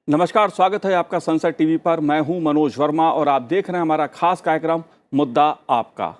नमस्कार, स्वागत है आपका संसद टीवी पर। मैं हूं मनोज वर्मा और आप देख रहे हैं हमारा खास कार्यक्रम मुद्दा आपका।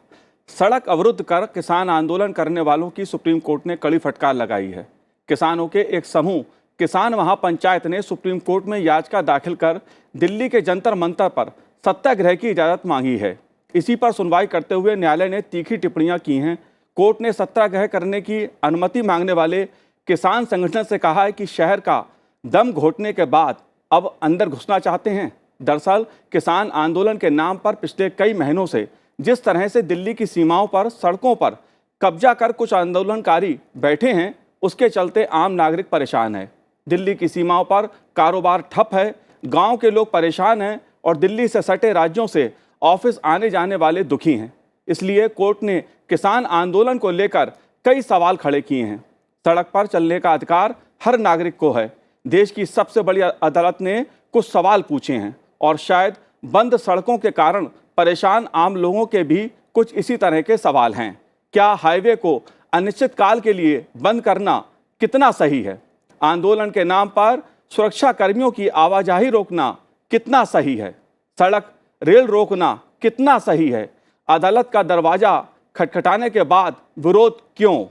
सड़क अवरुद्ध कर किसान आंदोलन करने वालों की सुप्रीम कोर्ट ने कड़ी फटकार लगाई है। किसानों के एक समूह किसान महापंचायत ने सुप्रीम कोर्ट में याचिका दाखिल कर दिल्ली के जंतर मंतर पर सत्याग्रह की इजाज़त मांगी है। इसी पर सुनवाई करते हुए न्यायालय ने तीखी टिप्पणियां की हैं। कोर्ट ने सत्याग्रह करने की अनुमति मांगने वाले किसान संगठन से कहा है कि शहर का दम घोटने के बाद अब अंदर घुसना चाहते हैं। दरअसल किसान आंदोलन के नाम पर पिछले कई महीनों से जिस तरह से दिल्ली की सीमाओं पर सड़कों पर कब्जा कर कुछ आंदोलनकारी बैठे हैं, उसके चलते आम नागरिक परेशान है। दिल्ली की सीमाओं पर कारोबार ठप है, गांव के लोग परेशान हैं और दिल्ली से सटे राज्यों से ऑफिस आने जाने वाले दुखी हैं। इसलिए कोर्ट ने किसान आंदोलन को लेकर कई सवाल खड़े किए हैं। सड़क पर चलने का अधिकार हर नागरिक को है। देश की सबसे बड़ी अदालत ने कुछ सवाल पूछे हैं और शायद बंद सड़कों के कारण परेशान आम लोगों के भी कुछ इसी तरह के सवाल हैं। क्या हाईवे को अनिश्चित काल के लिए बंद करना कितना सही है? आंदोलन के नाम पर सुरक्षा कर्मियों की आवाजाही रोकना कितना सही है? सड़क रेल रोकना कितना सही है? अदालत का दरवाजा खटखटाने के बाद विरोध क्यों?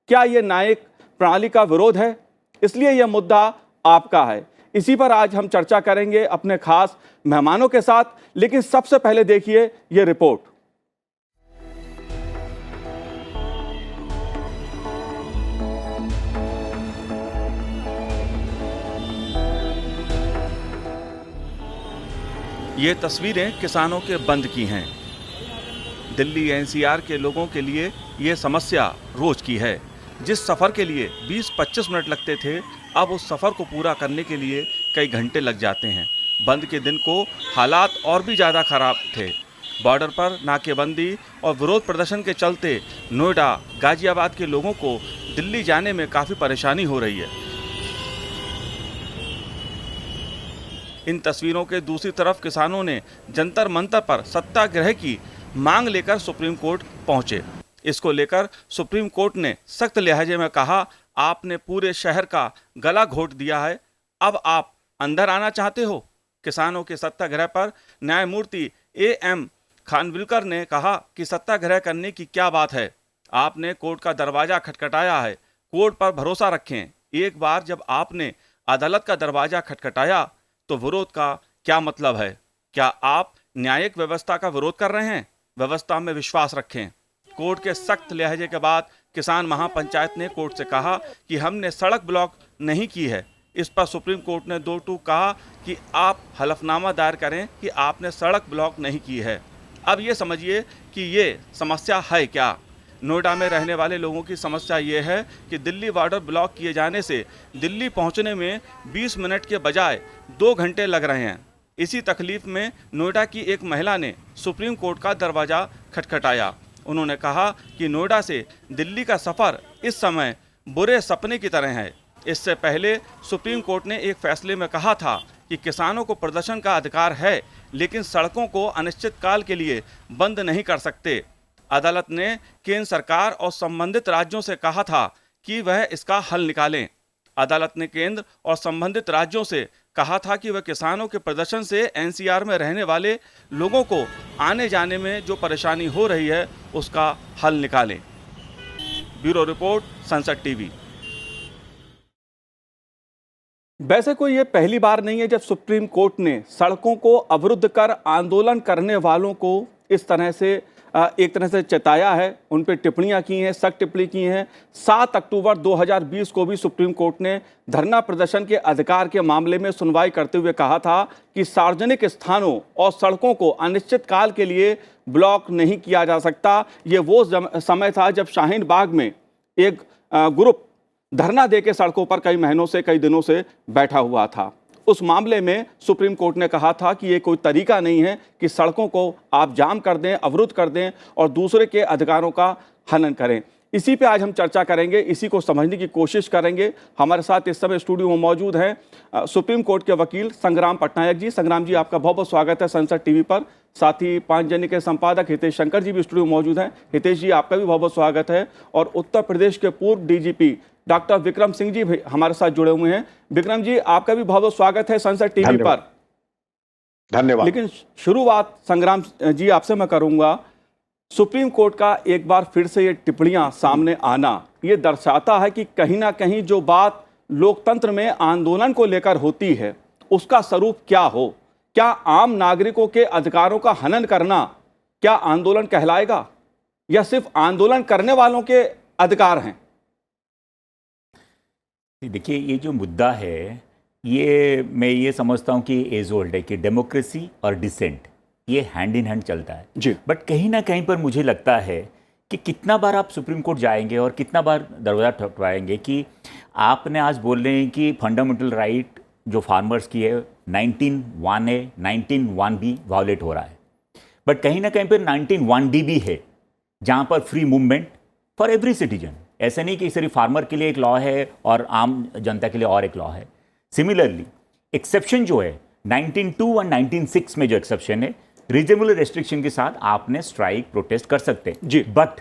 क्या ये न्यायिक प्रणाली का विरोध है? इसलिए यह मुद्दा आपका है। इसी पर आज हम चर्चा करेंगे अपने खास मेहमानों के साथ। लेकिन सबसे पहले देखिए यह रिपोर्ट। ये तस्वीरें किसानों के बंद की हैं। दिल्ली एनसीआर के लोगों के लिए ये समस्या रोज की है। जिस सफर के लिए 20-25 मिनट लगते थे, अब उस सफ़र को पूरा करने के लिए कई घंटे लग जाते हैं। बंद के दिन को हालात और भी ज़्यादा खराब थे। बॉर्डर पर नाकेबंदी और विरोध प्रदर्शन के चलते नोएडा, गाजियाबाद के लोगों को दिल्ली जाने में काफ़ी परेशानी हो रही है। इन तस्वीरों के दूसरी तरफ किसानों ने जंतर मंतर पर सत्याग्रह की मांग लेकर सुप्रीम कोर्ट पहुंचे। इसको लेकर सुप्रीम कोर्ट ने सख्त लहजे में कहा, आपने पूरे शहर का गला घोट दिया है, अब आप अंदर आना चाहते हो। किसानों के सत्याग्रह पर न्यायमूर्ति AM खानविलकर ने कहा कि सत्याग्रह करने की क्या बात है, आपने कोर्ट का दरवाजा खटखटाया है, कोर्ट पर भरोसा रखें। एक बार जब आपने अदालत का दरवाजा खटखटाया तो विरोध का क्या मतलब है? क्या आप न्यायिक व्यवस्था का विरोध कर रहे हैं? व्यवस्था में विश्वास रखें। कोर्ट के सख्त लहजे के बाद किसान महापंचायत ने कोर्ट से कहा कि हमने सड़क ब्लॉक नहीं की है। इस पर सुप्रीम कोर्ट ने 2 टूक कहा कि आप हलफनामा दायर करें कि आपने सड़क ब्लॉक नहीं की है। अब ये समझिए कि ये समस्या है क्या। नोएडा में रहने वाले लोगों की समस्या ये है कि दिल्ली बॉर्डर ब्लॉक किए जाने से दिल्ली पहुंचने में 20 मिनट के बजाय 2 घंटे लग रहे हैं। इसी तकलीफ में नोएडा की एक महिला ने सुप्रीम कोर्ट का दरवाज़ा खटखटाया। उन्होंने कहा कि नोएडा से दिल्ली का सफ़र इस समय बुरे सपने की तरह है। इससे पहले सुप्रीम कोर्ट ने एक फैसले में कहा था कि किसानों को प्रदर्शन का अधिकार है, लेकिन सड़कों को अनिश्चितकाल के लिए बंद नहीं कर सकते। अदालत ने केंद्र सरकार और संबंधित राज्यों से कहा था कि वह इसका हल निकालें। अदालत ने केंद्र और संबंधित राज्यों से कहा था कि वह किसानों के प्रदर्शन से एनसीआर में रहने वाले लोगों को आने जाने में जो परेशानी हो रही है उसका हल निकालें। ब्यूरो रिपोर्ट, संसद टीवी। वैसे कोई ये पहली बार नहीं है जब सुप्रीम कोर्ट ने सड़कों को अवरुद्ध कर आंदोलन करने वालों को इस तरह से एक तरह से चेताया है, उन पर टिप्पणियां की हैं, सख्त टिप्पणी की हैं। 7 अक्टूबर 2020 को भी सुप्रीम कोर्ट ने धरना प्रदर्शन के अधिकार के मामले में सुनवाई करते हुए कहा था कि सार्वजनिक स्थानों और सड़कों को अनिश्चितकाल के लिए ब्लॉक नहीं किया जा सकता। ये वो समय था जब शाहीन बाग में एक ग्रुप धरना देके सड़कों पर कई महीनों से, कई दिनों से बैठा हुआ था। उस मामले में सुप्रीम कोर्ट ने कहा था कि ये कोई तरीका नहीं है कि सड़कों को आप जाम कर दें, अवरुद्ध कर दें और दूसरे के अधिकारों का हनन करें। इसी पे आज हम चर्चा करेंगे, इसी को समझने की कोशिश करेंगे। हमारे साथ इस समय स्टूडियो में मौजूद हैं सुप्रीम कोर्ट के वकील संग्राम पटनायक जी। संग्राम जी, आपका बहुत बहुत स्वागत है संसद टीवी पर। साथ ही पांचजन्य के संपादक हितेश शंकर जी भी स्टूडियो में मौजूद हैं। हितेश जी, आपका भी बहुत बहुत स्वागत है। और उत्तर प्रदेश के पूर्व डीजीपी डॉक्टर विक्रम सिंह जी भी हमारे साथ जुड़े हुए हैं। विक्रम जी, आपका भी बहुत बहुत स्वागत है संसद टीवी पर। धन्यवाद। लेकिन शुरुआत संग्राम जी आपसे मैं करूंगा। सुप्रीम कोर्ट का एक बार फिर से ये टिप्पणियां सामने आना, ये दर्शाता है कि कहीं ना कहीं जो बात लोकतंत्र में आंदोलन को लेकर होती है उसका स्वरूप क्या हो। क्या आम नागरिकों के अधिकारों का हनन करना क्या आंदोलन कहलाएगा, या सिर्फ आंदोलन करने वालों के अधिकार हैं? देखिए, ये जो मुद्दा है, ये मैं ये समझता हूँ कि एज ओल्ड है कि डेमोक्रेसी और डिसेंट ये हैंड इन हैंड चलता है जी। बट कहीं ना कहीं पर मुझे लगता है कि कितना बार आप सुप्रीम कोर्ट जाएंगे और कितना बार दरवाज़ा ठटवाएंगे कि आपने आज बोल रहे हैं कि फंडामेंटल राइट जो फार्मर्स की है 19(1)(a) 19(1)(b) वायोलेट हो रहा है, बट कहीं ना कहीं पर 19(1)(d) भी है जहाँ पर free movement for every citizen. ऐसे नहीं कि सिर्फ फार्मर के लिए एक लॉ है और आम जनता के लिए और एक लॉ है। सिमिलरली एक्सेप्शन जो है 19(2) और 19(6) में जो एक्सेप्शन है, रीजनेबल रेस्ट्रिक्शन के साथ आपने स्ट्राइक प्रोटेस्ट कर सकते हैं जी। बट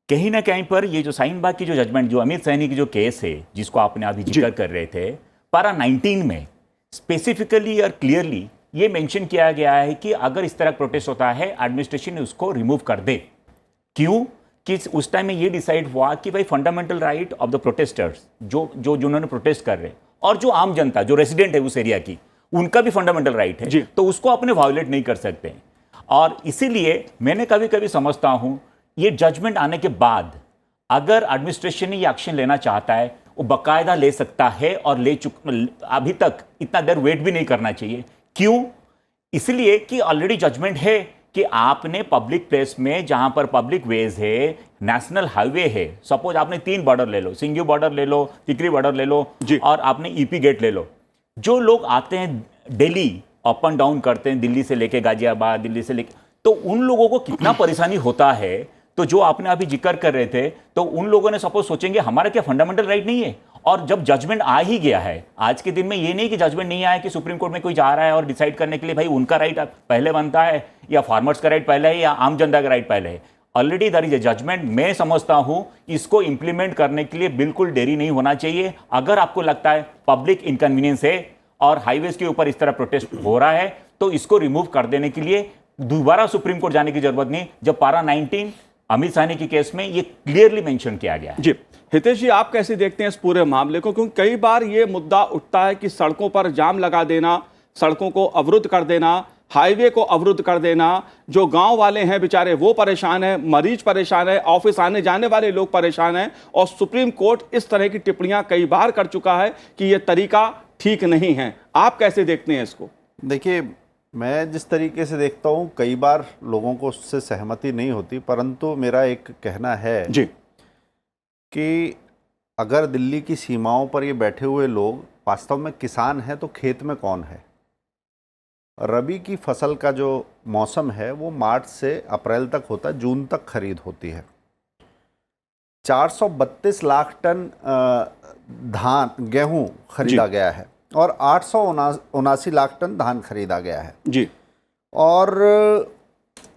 कहीं ना कहीं पर ये जो शाहीन-बाग की जो जजमेंट, जो अमित सैनी की जो केस है जिसको आपने अभी जिक्र कर रहे थे, पारा 19 में स्पेसिफिकली और क्लियरली ये मेंशन किया गया है कि अगर इस तरह प्रोटेस्ट होता है एडमिनिस्ट्रेशन उसको रिमूव कर दे। क्यों? कि उस टाइम में ये डिसाइड हुआ कि भाई fundamental right of the protesters, जो जिन्होंने प्रोटेस्ट कर रहे हैं, और जो आम जनता जो रेसिडेंट है उस एरिया की, उनका भी फंडामेंटल राइट है, तो उसको अपने वायोलेट नहीं कर सकते। और इसीलिए मैंने कभी कभी समझता हूं ये जजमेंट आने के बाद अगर एडमिनिस्ट्रेशन ये एक्शन लेना चाहता है वो बाकायदा ले सकता है और अभी तक इतना देर वेट भी नहीं करना चाहिए। क्यों? इसलिए कि ऑलरेडी जजमेंट है कि आपने पब्लिक प्लेस में जहां पर पब्लिक वेज है, नेशनल हाईवे है, सपोज आपने 3 बॉर्डर ले लो, सिंघू बॉर्डर ले लो, टिकरी बॉर्डर ले लो और आपने ईपी गेट ले लो। जो लोग आते हैं डेली अप एंड डाउन करते हैं, दिल्ली से लेके गाजियाबाद, दिल्ली से लेके, तो उन लोगों को कितना परेशानी होता है। तो जो आपने अभी जिक्र कर रहे थे, तो उन लोगों ने सपोज सोचेंगे हमारा क्या फंडामेंटल राइट नहीं है। और जब जजमेंट आ ही गया है आज के दिन में, ये नहीं कि जजमेंट नहीं आया कि सुप्रीम कोर्ट में कोई जा रहा है और डिसाइड करने के लिए भाई उनका राइट पहले बनता है या फार्मर्स का राइट पहले है या आम जनता का राइट पहले है। Already there is a judgment. मैं समझता हूं इसको इंप्लीमेंट करने के लिए बिल्कुल देरी नहीं होना चाहिए। अगर आपको लगता है पब्लिक इनकन्वीनियंस है और हाईवेज के ऊपर इस तरह प्रोटेस्ट हो रहा है, तो इसको रिमूव कर देने के लिए दोबारा सुप्रीम कोर्ट जाने की जरूरत नहीं। जब पारा 19 अमित सैनी के केस में ये क्लियरली मेंशन किया गया है। जी हितेश जी, आप कैसे देखते हैं इस पूरे मामले को? क्योंकि कई बार ये मुद्दा उठता है कि सड़कों पर जाम लगा देना, सड़कों को अवरुद्ध कर देना, हाईवे को अवरुद्ध कर देना, जो गांव वाले हैं बेचारे वो परेशान हैं, मरीज परेशान है, ऑफिस आने जाने वाले लोग परेशान हैं, और सुप्रीम कोर्ट इस तरह की टिप्पणियां कई बार कर चुका है कि यह तरीका ठीक नहीं है। आप कैसे देखते हैं इसको? देखिए, मैं जिस तरीके से देखता हूँ, कई बार लोगों को उससे सहमति नहीं होती, परंतु मेरा एक कहना है जी कि अगर दिल्ली की सीमाओं पर ये बैठे हुए लोग वास्तव में किसान हैं, तो खेत में कौन है? रबी की फसल का जो मौसम है वो मार्च से अप्रैल तक होता है, जून तक खरीद होती है। 432 लाख टन गेहूं खरीदा गया है और 879 लाख टन धान खरीदा गया है जी। और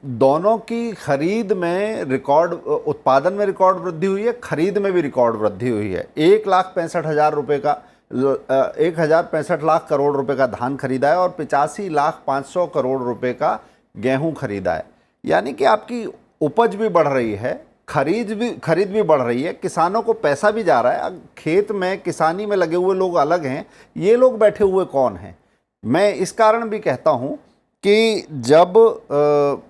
दोनों की खरीद में रिकॉर्ड, उत्पादन में रिकॉर्ड वृद्धि हुई है, खरीद में भी रिकॉर्ड वृद्धि हुई है। 1,65,000 रुपये का 1,065 लाख करोड़ रुपए का धान खरीदा है और 85,500,000 करोड़ रुपए का गेहूं खरीदा है। यानी कि आपकी उपज भी बढ़ रही है, खरीद भी बढ़ रही है, किसानों को पैसा भी जा रहा है। खेत में किसानी में लगे हुए लोग अलग हैं, ये लोग बैठे हुए कौन हैं? मैं इस कारण भी कहता हूं कि जब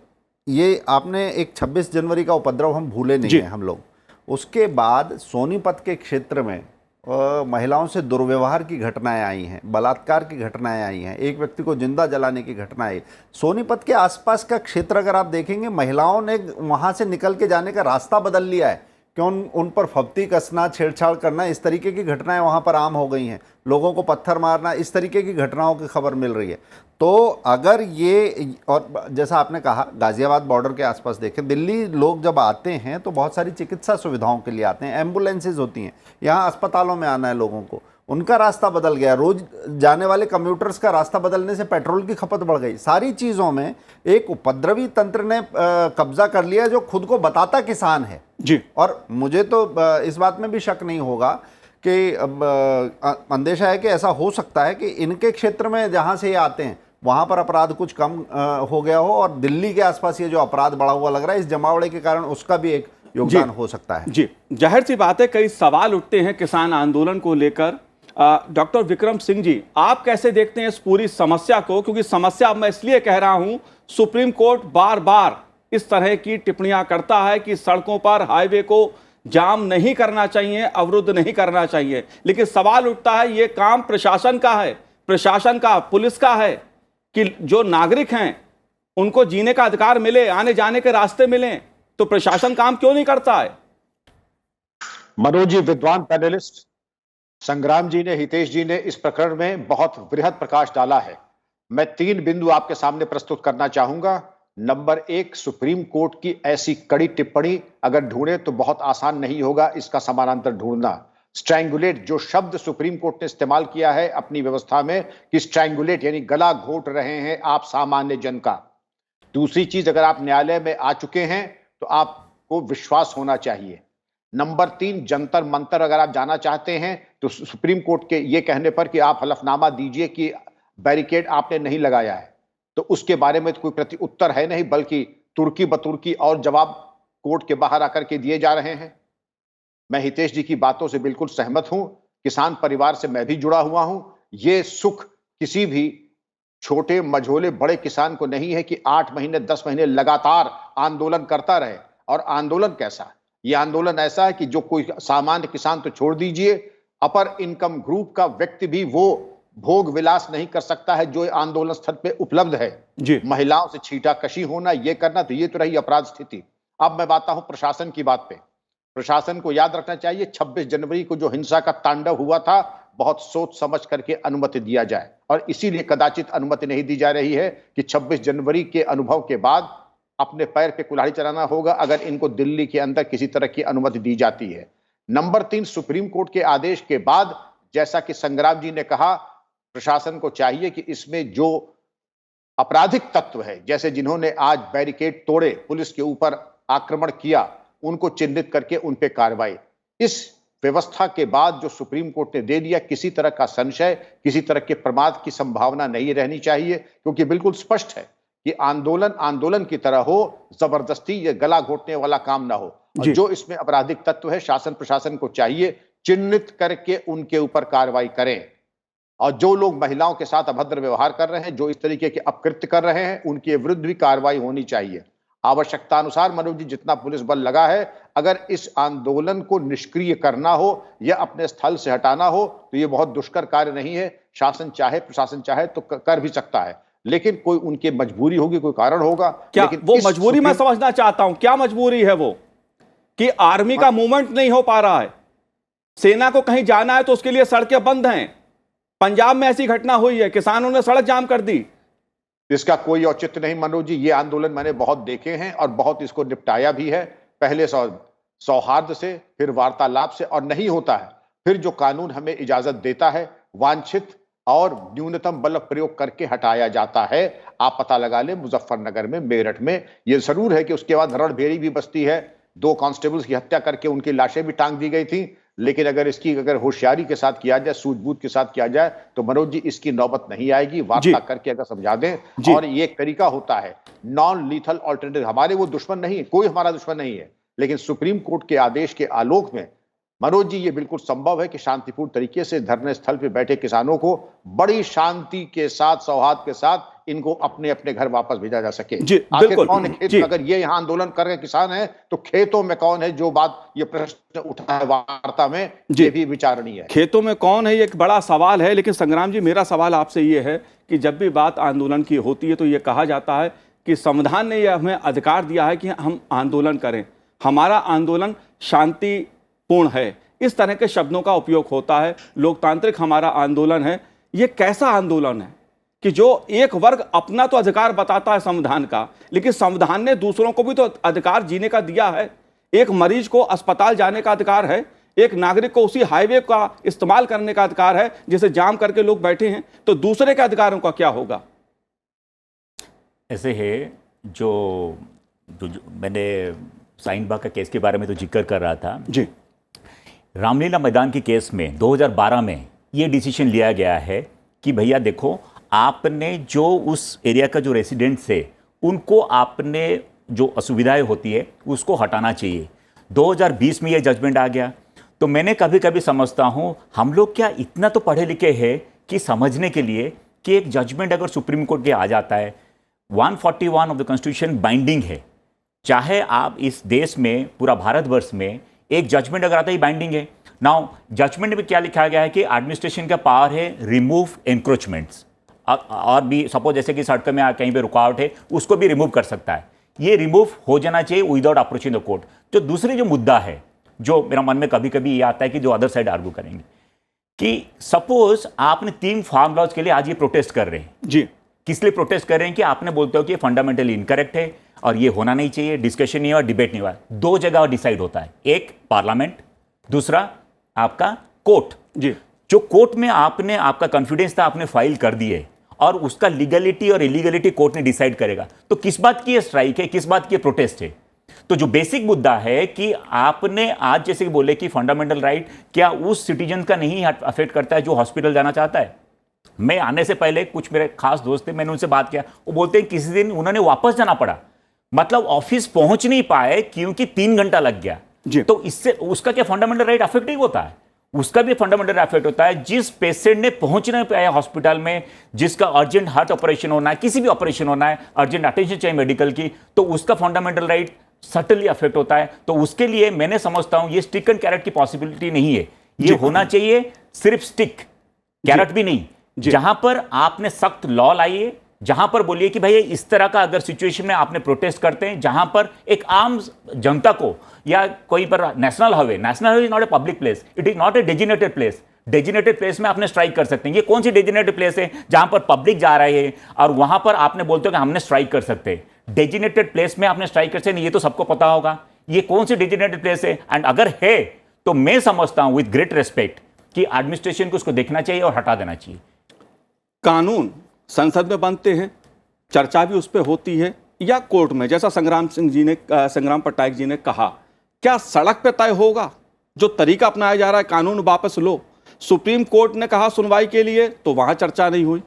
ये आपने एक 26 जनवरी का उपद्रव हम भूले नहीं हैं हम लोग, उसके बाद सोनीपत के क्षेत्र में महिलाओं से दुर्व्यवहार की घटनाएं आई हैं, बलात्कार की घटनाएं आई हैं, एक व्यक्ति को जिंदा जलाने की घटना आई। सोनीपत के आसपास का क्षेत्र अगर आप देखेंगे, महिलाओं ने वहां से निकल के जाने का रास्ता बदल लिया है, क्यों उन पर फब्ती कसना, छेड़छाड़ करना, इस तरीके की घटनाएं वहां पर आम हो गई हैं। लोगों को पत्थर मारना, इस तरीके की घटनाओं की खबर मिल रही है। तो अगर ये, और जैसा आपने कहा गाजियाबाद बॉर्डर के आसपास देखें, दिल्ली लोग जब आते हैं तो बहुत सारी चिकित्सा सुविधाओं के लिए आते हैं, एम्बुलेंसेज होती हैं, यहाँ अस्पतालों में आना है लोगों को, उनका रास्ता बदल गया, रोज जाने वाले कम्यूटर्स का रास्ता बदलने से पेट्रोल की खपत बढ़ गई। सारी चीज़ों में एक उपद्रवी तंत्र ने कब्जा कर लिया जो खुद को बताता किसान है जी। और मुझे तो इस बात में भी शक नहीं होगा कि अंदेशा है कि ऐसा हो सकता है कि इनके क्षेत्र में जहाँ से ये आते हैं वहाँ पर अपराध कुछ कम हो गया हो, और दिल्ली के आसपास ये जो अपराध बढ़ा हुआ लग रहा है इस जमावड़े के कारण उसका भी एक योगदान हो सकता है। जी, जाहिर सी बात है, कई सवाल उठते हैं किसान आंदोलन को लेकर। डॉक्टर विक्रम सिंह जी, आप कैसे देखते हैं इस पूरी समस्या को? क्योंकि समस्या मैं इसलिए कह रहा हूं, सुप्रीम कोर्ट बार बार इस तरह की टिप्पणियां करता है कि सड़कों पर, हाईवे को जाम नहीं करना चाहिए, अवरुद्ध नहीं करना चाहिए, लेकिन सवाल उठता है ये काम प्रशासन का है, प्रशासन का, पुलिस का है कि जो नागरिक हैं उनको जीने का अधिकार मिले, आने जाने के रास्ते मिले, तो प्रशासन काम क्यों नहीं करता है? मनोज जी, विद्वान पैनलिस्ट, संग्राम जी ने, हितेश जी ने इस प्रकरण में बहुत बृहद प्रकाश डाला है। मैं 3 बिंदु आपके सामने प्रस्तुत करना चाहूंगा। नंबर 1, सुप्रीम कोर्ट की ऐसी कड़ी टिप्पणी अगर ढूंढे तो बहुत आसान नहीं होगा इसका समानांतर ढूंढना। स्ट्रैंगुलेट, जो शब्द सुप्रीम कोर्ट ने इस्तेमाल किया है अपनी व्यवस्था में कि स्ट्रैंगुलेट यानी गला घोट रहे हैं आप सामान्य जन का। दूसरी चीज, अगर आप न्यायालय में आ चुके हैं तो आपको विश्वास होना चाहिए। नंबर 3, जंतर मंतर अगर आप जाना चाहते हैं तो सुप्रीम कोर्ट के ये कहने पर कि आप हलफनामा दीजिए कि बैरिकेड आपने नहीं लगाया है, तो उसके बारे में तो कोई प्रति उत्तर है नहीं, बल्कि तुर्की बतुर्की और जवाब कोर्ट के बाहर आकर के दिए जा रहे हैं। मैं हितेश जी की बातों से बिल्कुल सहमत हूं, किसान परिवार से मैं भी जुड़ा हुआ हूं। ये सुख किसी भी छोटे मझोले बड़े किसान को नहीं है कि 8 महीने 10 महीने लगातार आंदोलन करता रहे। और आंदोलन कैसा? ये आंदोलन ऐसा है कि जो कोई सामान्य किसान तो छोड़ दीजिए, अपर इनकम ग्रुप का व्यक्ति भी वो भोग विलास नहीं कर सकता है जो आंदोलन स्थल पे उपलब्ध है जी। महिलाओं से छीटाकशी होना, ये करना, तो ये तो रही अपराध स्थिति। अब मैं बात हूं प्रशासन की बात पे। प्रशासन को याद रखना चाहिए 26 जनवरी को जो हिंसा का तांडव हुआ था, बहुत सोच समझ करके अनुमति दिया जाए, और इसीलिए कदाचित अनुमति नहीं दी जा रही है कि 26 जनवरी के अनुभव के बाद अपने पैर पे कुल्हाड़ी चलाना होगा अगर इनको दिल्ली के अंदर किसी तरह की अनुमति दी जाती है। नंबर 3, सुप्रीम कोर्ट के आदेश के बाद, जैसा कि संग्राम जी ने कहा, प्रशासन को चाहिए कि इसमें जो आपराधिक तत्व है, जैसे जिन्होंने आज बैरिकेड तोड़े, पुलिस के ऊपर आक्रमण किया, उनको चिन्हित करके उन पे कार्रवाई। इस व्यवस्था के बाद जो सुप्रीम कोर्ट ने दे दिया, किसी तरह का संशय, किसी तरह के प्रमाद की संभावना नहीं रहनी चाहिए, क्योंकि बिल्कुल स्पष्ट है कि आंदोलन आंदोलन की तरह हो, जबरदस्ती या गला घोटने वाला काम ना हो। और जो इसमें आपराधिक तत्व है, शासन प्रशासन को चाहिए चिन्हित करके उनके ऊपर कार्रवाई करें। और जो लोग महिलाओं के साथ अभद्र व्यवहार कर रहे हैं, जो इस तरीके के अपकृत्य कर रहे हैं, उनके विरुद्ध भी कार्रवाई होनी चाहिए। आवश्यकता अनुसार मनोज जी, जितना पुलिस बल लगा है, अगर इस आंदोलन को निष्क्रिय करना हो या अपने स्थल से हटाना हो तो ये बहुत दुष्कर कार्य नहीं है। शासन चाहे, प्रशासन चाहे तो कर भी सकता है, लेकिन कोई उनकी मजबूरी होगी, कोई कारण होगा। क्या लेकिन वो मजबूरी मैं समझना चाहता हूं, क्या मजबूरी है वो कि आर्मी का मूवमेंट नहीं हो पा रहा है, सेना को कहीं जाना है तो उसके लिए सड़कें बंद हैं। पंजाब में ऐसी घटना हुई है, किसानों ने सड़क जाम कर दी। इसका कोई औचित्य नहीं मनोज जी। ये आंदोलन मैंने बहुत देखे हैं और बहुत इसको निपटाया भी है, पहले सौहार्द से, फिर वार्तालाप से, और नहीं होता है फिर जो कानून हमें इजाजत देता है वांछित और न्यूनतम बल प्रयोग करके हटाया जाता है। आप पता लगा लें, मुजफ्फरनगर में, मेरठ में, ये जरूर है कि उसके बाद रणभेरी भी बस्ती है, 2 कांस्टेबल्स की हत्या करके उनकी लाशें भी टांग दी गई थी। लेकिन अगर होशियारी के साथ किया जाए, सूझबूझ के साथ किया जाए, तो मनोज जी इसकी नौबत नहीं आएगी। वार्ता करके अगर समझा दें, और ये एक तरीका होता है नॉन लीथल ऑल्टरनेटिव। हमारे वो दुश्मन नहीं है, कोई हमारा दुश्मन नहीं है, लेकिन सुप्रीम कोर्ट के आदेश के आलोक में मनोज जी ये बिल्कुल संभव है कि शांतिपूर्ण तरीके से धरने स्थल पे बैठे किसानों को बड़ी शांति के साथ, सौहार्द के साथ इनको अपने अपने घर वापस भेजा जा सके। आखिर कौन है खेत में? अगर ये यहाँ आंदोलन कर रहे किसान हैं तो खेतों में कौन है? जो बात ये प्रश्न उठा है वार्ता में, ये भी विचारणीय है। खेतों में कौन है, ये एक बड़ा सवाल है। लेकिन संग्राम जी, मेरा सवाल आपसे ये है कि जब भी बात आंदोलन की होती है तो ये कहा जाता है कि संविधान ने यह हमें अधिकार दिया है कि हम आंदोलन करें, हमारा आंदोलन शांतिपूर्ण है, इस तरह के शब्दों का उपयोग होता है। लोकतांत्रिक हमारा आंदोलन है। ये कैसा आंदोलन है कि जो एक वर्ग अपना तो अधिकार बताता है संविधान का, लेकिन संविधान ने दूसरों को भी तो अधिकार जीने का दिया है। एक मरीज को अस्पताल जाने का अधिकार है, एक नागरिक को उसी हाईवे का इस्तेमाल करने का अधिकार है जिसे जाम करके लोग बैठे हैं, तो दूसरे के अधिकारों का क्या होगा? ऐसे है जो मैंने शाहीन बाग का केस के बारे में तो जिक्र कर रहा था जी। रामलीला मैदान के केस में 2012 में ये डिसीजन लिया गया है कि भैया देखो, आपने जो उस एरिया का जो रेसिडेंट्स है उनको आपने जो असुविधाएं होती है उसको हटाना चाहिए। 2020 में ये जजमेंट आ गया। तो मैंने कभी कभी समझता हूँ हम लोग क्या इतना तो पढ़े लिखे हैं कि समझने के लिए कि एक जजमेंट अगर सुप्रीम कोर्ट के आ जाता है, 141 ऑफ द कॉन्स्टिट्यूशन बाइंडिंग है। चाहे आप इस देश में, पूरा भारतवर्ष में एक जजमेंट अगर आता है बाइंडिंग है। नाउ जजमेंट में क्या लिखा गया है कि एडमिनिस्ट्रेशन का पावर है रिमूव एंक्रोचमेंट्स, और भी सपोज जैसे कि सड़क में कहीं पे रुकावट है उसको भी रिमूव कर सकता है। ये रिमूव हो जाना चाहिए विदाउट अप्रोचिंग द कोर्ट। जो दूसरी जो मुद्दा है जो मेरा मन में कभी कभी ये आता है कि जो अदर साइड आर्ग्यू करेंगे कि सपोज आपने 3 फार्म लॉज के लिए आज ये प्रोटेस्ट कर रहे हैं जी। किस लिए प्रोटेस्ट कर रहे हैं कि आपने बोलते हो कि ये फंडामेंटली इनकरेक्ट है और ये होना नहीं चाहिए, डिस्कशन नहीं हुआ, डिबेट नहीं हुआ। 2 जगह डिसाइड होता है, एक पार्लियामेंट, दूसरा आपका कोर्ट। जी। जो कोर्ट में आपने आपका कॉन्फिडेंस था आपने फाइल कर दिए और उसका लीगलिटी और इलीगलिटी कोर्ट ने डिसाइड करेगा। तो किस बात की ये स्ट्राइक है, किस बात की ये प्रोटेस्ट है? तो जो बेसिक मुद्दा है कि आपने आज जैसे कि बोले कि फंडामेंटल राइट क्या उस सिटीजन का नहीं अफेक्ट करता है जो हॉस्पिटल जाना चाहता है। मैं आने से पहले कुछ मेरे खास दोस्त थे, मैंने उनसे बात किया, वो बोलते हैं किसी दिन उन्होंने वापस जाना पड़ा, मतलब ऑफिस पहुंच नहीं पाए क्योंकि 3 घंटा लग गया। तो इससे उसका क्या फंडामेंटल राइट अफेक्ट नहीं होता है? उसका भी फंडामेंटल अफेक्ट होता है। जिस पेशेंट ने पहुंच नहीं पाया हॉस्पिटल में, जिसका अर्जेंट हार्ट ऑपरेशन होना है, किसी भी ऑपरेशन होना है, अर्जेंट अटेंशन चाहिए मेडिकल की, तो उसका फंडामेंटल राइट सटनली अफेक्ट होता है। तो उसके लिए मैंने समझता हूं ये स्टिक एंड कैरेट की पॉसिबिलिटी नहीं है। ये होना चाहिए सिर्फ स्टिक, कैरेट भी नहीं। जहां पर आपने सख्त लॉ लाइए, जहां पर बोलिए कि भाई इस तरह का अगर सिचुएशन में आपने प्रोटेस्ट करते हैं जहां पर एक आम जनता को या कोई पर national highway is not a public place, it is not a designated place. Designated place में आपने स्ट्राइक कर सकते हैं। ये कौन सी डेजिग्नेटेड प्लेस है जहां पर पब्लिक जा रही है और वहां पर आपने बोलते हो कि हमने स्ट्राइक कर सकते हैं? डेजिग्नेटेड प्लेस में आपने स्ट्राइक कर सकते हैं, ये तो सबको पता होगा। ये कौन सी डेजिग्नेटेड प्लेस है? एंड अगर है तो मैं समझता हूं विद ग्रेट रेस्पेक्ट कि एडमिनिस्ट्रेशन को उसको देखना चाहिए और हटा देना चाहिए। कानून संसद में बनते हैं, चर्चा भी उस पर होती है या कोर्ट में, जैसा संग्राम पट्टायक जी ने कहा, क्या सड़क पे तय होगा? जो तरीका अपनाया जा रहा है कानून वापस लो। सुप्रीम कोर्ट ने कहा सुनवाई के लिए, तो वहां चर्चा नहीं हुई,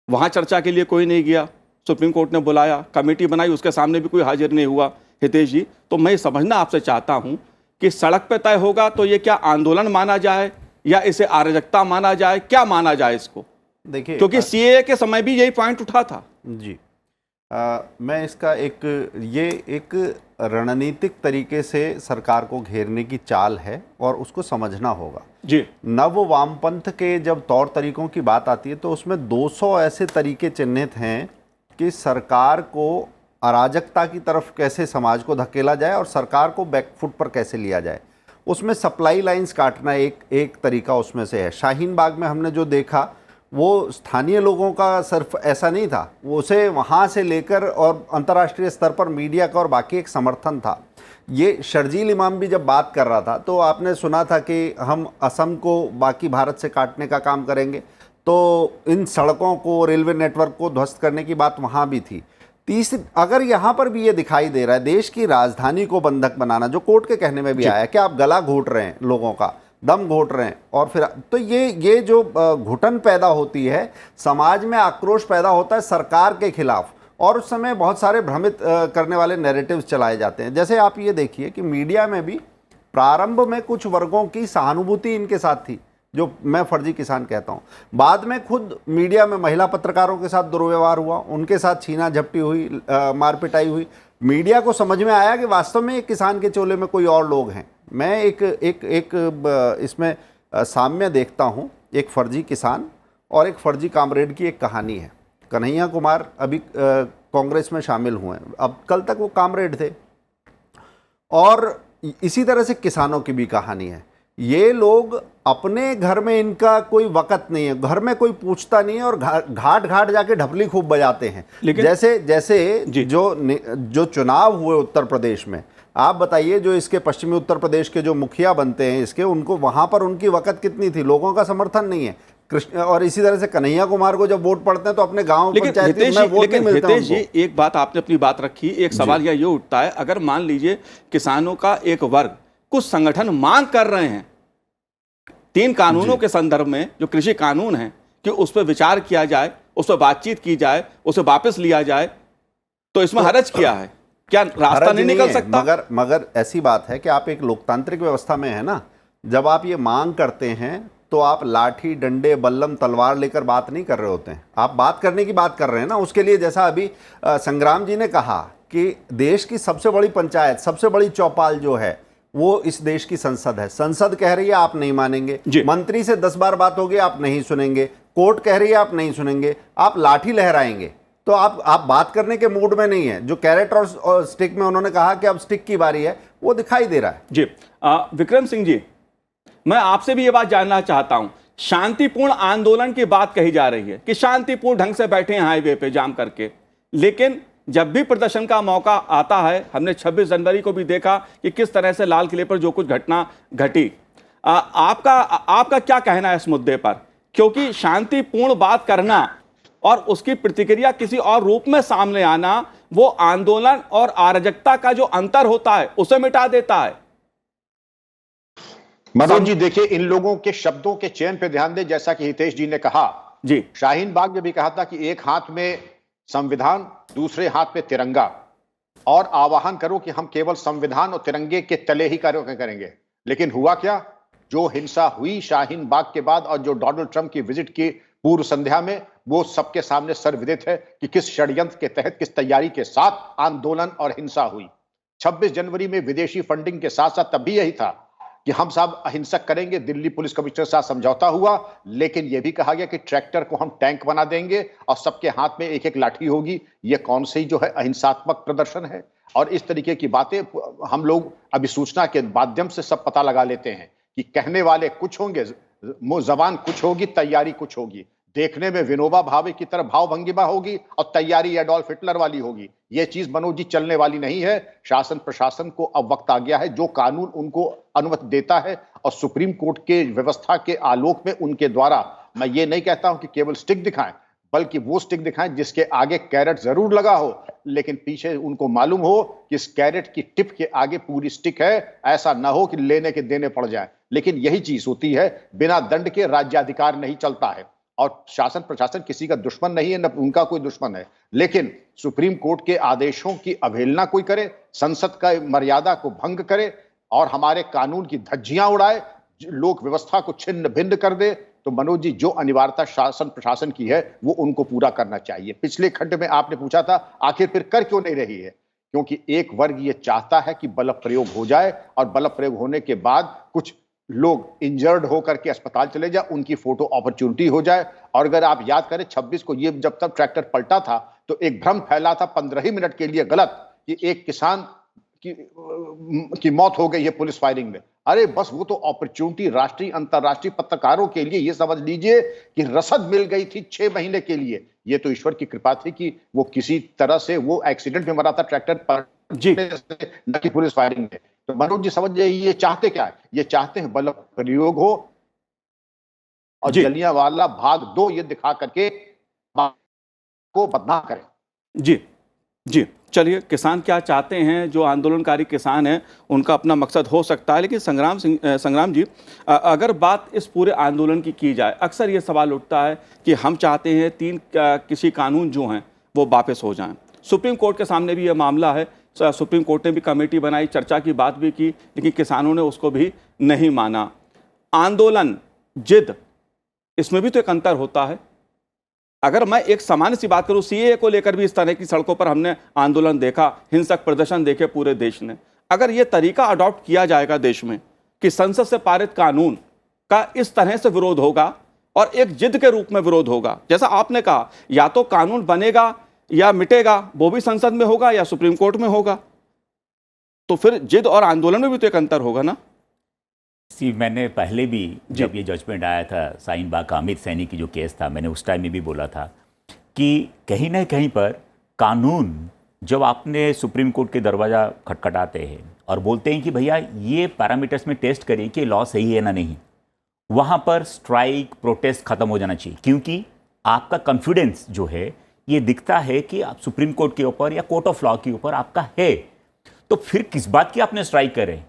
वहां चर्चा के लिए कोई नहीं गया। सुप्रीम कोर्ट ने बुलाया, कमेटी बनाई, उसके सामने भी कोई हाजिर नहीं हुआ। हितेश जी, तो मैं समझना आपसे चाहता हूं कि सड़क पे तय होगा तो ये क्या आंदोलन माना जाए या इसे अराजकता माना जाए, क्या माना जाए इसको? देखिए, क्योंकि सीएए के समय भी यही पॉइंट उठा था। जी। मैं इसका एक रणनीतिक तरीके से सरकार को घेरने की चाल है और उसको समझना होगा जी। नव वामपंथ के जब तौर तरीकों की बात आती है तो उसमें 200 ऐसे तरीके चिन्हित हैं कि सरकार को अराजकता की तरफ कैसे समाज को धकेला जाए और सरकार को बैकफुट पर कैसे लिया जाए। उसमें सप्लाई लाइंस काटना एक तरीका उसमें से है। शाहीन बाग में हमने जो देखा वो स्थानीय लोगों का सिर्फ ऐसा नहीं था, वो उसे वहाँ से लेकर और अंतर्राष्ट्रीय स्तर पर मीडिया का और बाकी एक समर्थन था। ये शर्जील इमाम भी जब बात कर रहा था तो आपने सुना था कि हम असम को बाकी भारत से काटने का काम करेंगे, तो इन सड़कों को, रेलवे नेटवर्क को ध्वस्त करने की बात वहाँ भी थी। तीसरी, अगर यहाँ पर भी ये दिखाई दे रहा है देश की राजधानी को बंधक बनाना, जो कोर्ट के कहने में भी आया कि आप गला घोट रहे हैं, लोगों का दम घोट रहे हैं, और फिर तो ये जो घुटन पैदा होती है, समाज में आक्रोश पैदा होता है सरकार के खिलाफ, और उस समय बहुत सारे भ्रमित करने वाले नैरेटिव्स चलाए जाते हैं। जैसे आप ये देखिए कि मीडिया में भी प्रारंभ में कुछ वर्गों की सहानुभूति इनके साथ थी, जो मैं फर्जी किसान कहता हूँ। बाद में खुद मीडिया में महिला पत्रकारों के साथ दुर्व्यवहार हुआ, उनके साथ छीना झपटी हुई, मारपिटाई हुई। मीडिया को समझ में आया कि वास्तव में एक किसान के चोले में कोई और लोग हैं। मैं एक इसमें साम्य देखता हूँ, एक फर्जी किसान और एक फर्जी कामरेड की एक कहानी है। कन्हैया कुमार अभी कांग्रेस में शामिल हुए हैं, अब कल तक वो कामरेड थे, और इसी तरह से किसानों की भी कहानी है। ये लोग अपने घर में इनका कोई वक़्त नहीं है, घर में कोई पूछता नहीं है और घाट घाट जाके ढपली खूब बजाते हैं। लेकिन जैसे जैसे जी। जो चुनाव हुए उत्तर प्रदेश में, आप बताइए, जो इसके पश्चिमी उत्तर प्रदेश के जो मुखिया बनते हैं इसके, उनको वहां पर उनकी वक़्त कितनी थी, लोगों का समर्थन नहीं है। कृष्ण और इसी तरह से कन्हैया कुमार को जब वोट पड़ते हैं तो अपने गांव पंचायत में वोट नहीं मिलता हितेश जी, एक बात आपने अपनी बात रखी, एक सवाल ये उठता है, अगर मान लीजिए किसानों का एक वर्ग, कुछ संगठन मांग कर रहे हैं 3 कानूनों के संदर्भ में, जो कृषि कानून है, कि उस पर विचार किया जाए, उस पर बातचीत की जाए, उसे वापस लिया जाए, तो इसमें हरज क्या है? क्या रास्ता नहीं निकल सकता? मगर ऐसी बात है कि आप एक लोकतांत्रिक व्यवस्था में है ना, जब आप ये मांग करते हैं तो आप लाठी डंडे बल्लम तलवार लेकर बात नहीं कर रहे होते हैं, आप बात करने की बात कर रहे हैं ना। उसके लिए जैसा अभी संग्राम जी ने कहा कि देश की सबसे बड़ी पंचायत, सबसे बड़ी चौपाल जो है वो इस देश की संसद है। संसद कह रही है आप नहीं मानेंगे, मंत्री से 10 बार बात होगी आप नहीं सुनेंगे, कोर्ट कह रही है आप नहीं सुनेंगे, आप लाठी लहराएंगे, तो आप बात करने के मूड में नहीं है। जो कैरेट और स्टिक में उन्होंने कहा कि अब स्टिक की बारी है, वो दिखाई दे रहा है। जी विक्रम सिंह जी, मैं आपसे भी ये बात जानना चाहता हूं, शांतिपूर्ण आंदोलन की बात कही जा रही है कि शांतिपूर्ण ढंग से बैठे हैं हाईवे पे जाम करके, लेकिन जब भी प्रदर्शन का मौका आता है, हमने 26 जनवरी को भी देखा कि किस तरह से लाल किले पर जो कुछ घटना घटी, आपका क्या कहना है इस मुद्दे पर? क्योंकि शांतिपूर्ण बात करना और उसकी प्रतिक्रिया किसी और रूप में सामने आना, वो आंदोलन और अराजकता का जो अंतर होता है उसे मिटा देता है। मनोज जी देखिए, इन लोगों के शब्दों के चयन पे ध्यान दें। जैसा कि हितेश जी ने कहा, जी, शाहीन बाग में भी कहा था कि एक हाथ में संविधान, दूसरे हाथ में तिरंगा, और आह्वान करो कि हम केवल संविधान और तिरंगे के तले ही कार्य करेंगे। लेकिन हुआ क्या? जो हिंसा हुई शाहीन बाग के बाद और जो डोनाल्ड ट्रंप की विजिट की पूर्व संध्या में, वो सबके सामने सर्वविदित है कि किस षड्यंत्र के तहत, किस तैयारी के साथ आंदोलन और हिंसा हुई। 26 जनवरी में विदेशी फंडिंग के साथ साथ तब भी यही था कि हम साहब अहिंसक करेंगे, दिल्ली पुलिस कमिश्नर के साथ समझौता हुआ, लेकिन यह भी कहा गया कि ट्रैक्टर को हम टैंक बना देंगे और सबके हाथ में एक एक लाठी होगी। यह कौन सी जो है अहिंसात्मक प्रदर्शन है? और इस तरीके की बातें हम लोग अभी सूचना के माध्यम से सब पता लगा लेते हैं कि कहने वाले कुछ होंगे, जबान कुछ होगी, तैयारी कुछ होगी। देखने में विनोबा भावे की तरह भाव भंगिमा होगी और तैयारी एडोल्फ हिटलर वाली होगी। यह चीज मनोज जी चलने वाली नहीं है। शासन प्रशासन को अब वक्त आ गया है, जो कानून उनको अनुमति देता है और सुप्रीम कोर्ट के व्यवस्था के आलोक में उनके द्वारा, मैं ये नहीं कहता हूं कि केवल स्टिक दिखाएं, बल्कि वो स्टिक दिखाएं जिसके आगे कैरेट जरूर लगा हो, लेकिन पीछे उनको मालूम हो कि इस कैरेट की टिप के आगे पूरी स्टिक है। ऐसा ना हो कि लेने के देने पड़ जाए। लेकिन यही चीज होती है, बिना दंड के राज्याधिकार नहीं चलता है। और शासन प्रशासन किसी का दुश्मन नहीं है, न उनका कोई दुश्मन है, लेकिन सुप्रीम कोर्ट के आदेशों की अवहेलना कोई करे, संसद का मर्यादा को भंग करे और हमारे कानून की धज्जियां उड़ाए, लोक व्यवस्था को छिन्न भिन्न कर दे, तो मनोज जी जो अनिवार्यता शासन प्रशासन की है वो उनको पूरा करना चाहिए। पिछले खंड में आपने पूछा था आखिर फिर कर क्यों नहीं रही है? क्योंकि एक वर्ग ये चाहता है कि बल प्रयोग हो जाए और बल प्रयोग होने के बाद कुछ लोग इंजर्ड होकर के अस्पताल चले जाए, उनकी फोटो अपॉर्चुनिटी हो जाए। और अगर आप याद करें 26 को ये जब तक ट्रैक्टर पलटा था तो एक भ्रम फैला था 15 ही मिनट के लिए गलत कि एक किसान की मौत हो गई है पुलिस फायरिंग में। अरे बस वो तो अपॉर्चुनिटी राष्ट्रीय अंतरराष्ट्रीय पत्रकारों के लिए, ये समझ लीजिए कि रसद मिल गई थी 6 महीने के लिए। ये तो ईश्वर की कृपा थी कि वो किसी तरह से वो एक्सीडेंट में मरा था ट्रैक्टर पर, न कि पुलिस फायरिंग में। तो मनोज जी समझ जाइए ये चाहते क्या है? ये चाहते हैं बल प्रयोग हो और जलियांवाला भाग 2 ये दिखा करके को बदनाम करें। जी जी, चलिए, किसान क्या चाहते हैं, जो आंदोलनकारी किसान हैं उनका अपना मकसद हो सकता है, लेकिन संग्राम जी, अगर बात इस पूरे आंदोलन की जाए, अक्सर ये सवाल उठता है कि हम चाहते हैं 3 किसी कानून जो हैं वो वापस हो जाएं। सुप्रीम कोर्ट के सामने भी ये मामला है, सुप्रीम कोर्ट ने भी कमेटी बनाई, चर्चा की बात भी की, लेकिन किसानों ने उसको भी नहीं माना। आंदोलन, जिद, इसमें भी तो एक अंतर होता है। अगर मैं एक सामान्य सी बात करूं, सीएए को लेकर भी इस तरह की सड़कों पर हमने आंदोलन देखा, हिंसक प्रदर्शन देखे पूरे देश ने। अगर यह तरीका अडॉप्ट किया जाएगा देश में कि संसद से पारित कानून का इस तरह से विरोध होगा और एक जिद के रूप में विरोध होगा, जैसा आपने कहा, या तो कानून बनेगा या मिटेगा, वो भी संसद में होगा या सुप्रीम कोर्ट में होगा। तो फिर जिद और आंदोलन में भी तो एक अंतर होगा ना। मैंने पहले भी जब ये जजमेंट आया था शाहीन बाग का अमित सैनी की जो केस था, मैंने उस टाइम में भी बोला था कि कहीं ना कहीं पर कानून, जब आपने सुप्रीम कोर्ट के दरवाज़ा खटखटाते हैं और बोलते हैं कि भैया ये पैरामीटर्स में टेस्ट करिए कि लॉ सही है ना नहीं, वहाँ पर स्ट्राइक प्रोटेस्ट खत्म हो जाना चाहिए, क्योंकि आपका कॉन्फिडेंस जो है ये दिखता है कि आप सुप्रीम कोर्ट के ऊपर या कोर्ट ऑफ लॉ के ऊपर आपका है। तो फिर किस बात की आपने स्ट्राइक करे?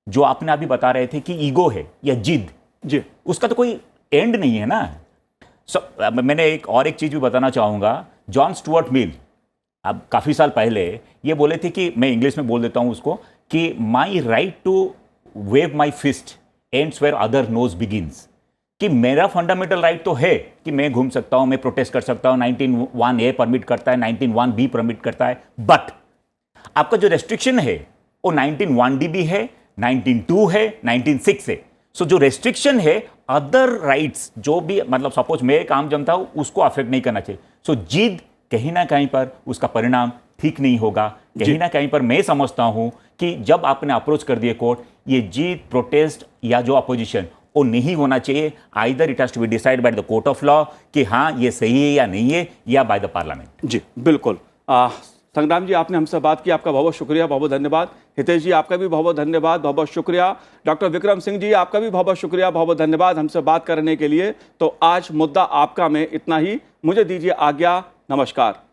जो आपने अभी बता रहे थे कि ईगो है या जिद जी, उसका तो कोई एंड नहीं है ना। मैंने एक चीज़ भी बताना चाहूँगा। जॉन स्टुअर्ट मिल अब काफ़ी साल पहले ये बोले थे कि, मैं इंग्लिश में बोल देता हूँ उसको, कि my right to wave my fist ends where other nose begins, कि मेरा फंडामेंटल राइट तो है कि मैं घूम सकता हूँ, मैं प्रोटेस्ट कर सकता हूँ, 19(1)A परमिट करता है, 19(1)B परमिट करता है, बट आपका जो रेस्ट्रिक्शन है वो 19(1)D भी है, 19(2) है, 19(6) है। सो जो रेस्ट्रिक्शन है अदर राइट्स जो भी, मतलब सपोज मैं एक आम जनता हूँ, उसको अफेक्ट नहीं करना चाहिए। सो जिद कहीं ना कहीं पर उसका परिणाम ठीक नहीं होगा। कहीं ना कहीं पर मैं समझता हूँ कि जब आपने अप्रोच कर दिए कोर्ट, ये जिद प्रोटेस्ट या जो अपोजिशन वो नहीं होना चाहिए। Either it has to be decide by the court of law कि हाँ ये सही है या नहीं है, या बाय द पार्लियामेंट। जी बिल्कुल। संग्राम जी, आपने हमसे बात की, आपका बहुत बहुत शुक्रिया, बहुत बहुत धन्यवाद। हितेश जी, आपका भी बहुत बहुत धन्यवाद, बहुत बहुत शुक्रिया। डॉक्टर विक्रम सिंह जी, आपका भी बहुत बहुत शुक्रिया, बहुत बहुत धन्यवाद हमसे बात करने के लिए। तो आज मुद्दा आपका में इतना ही, मुझे दीजिए आज्ञा, नमस्कार।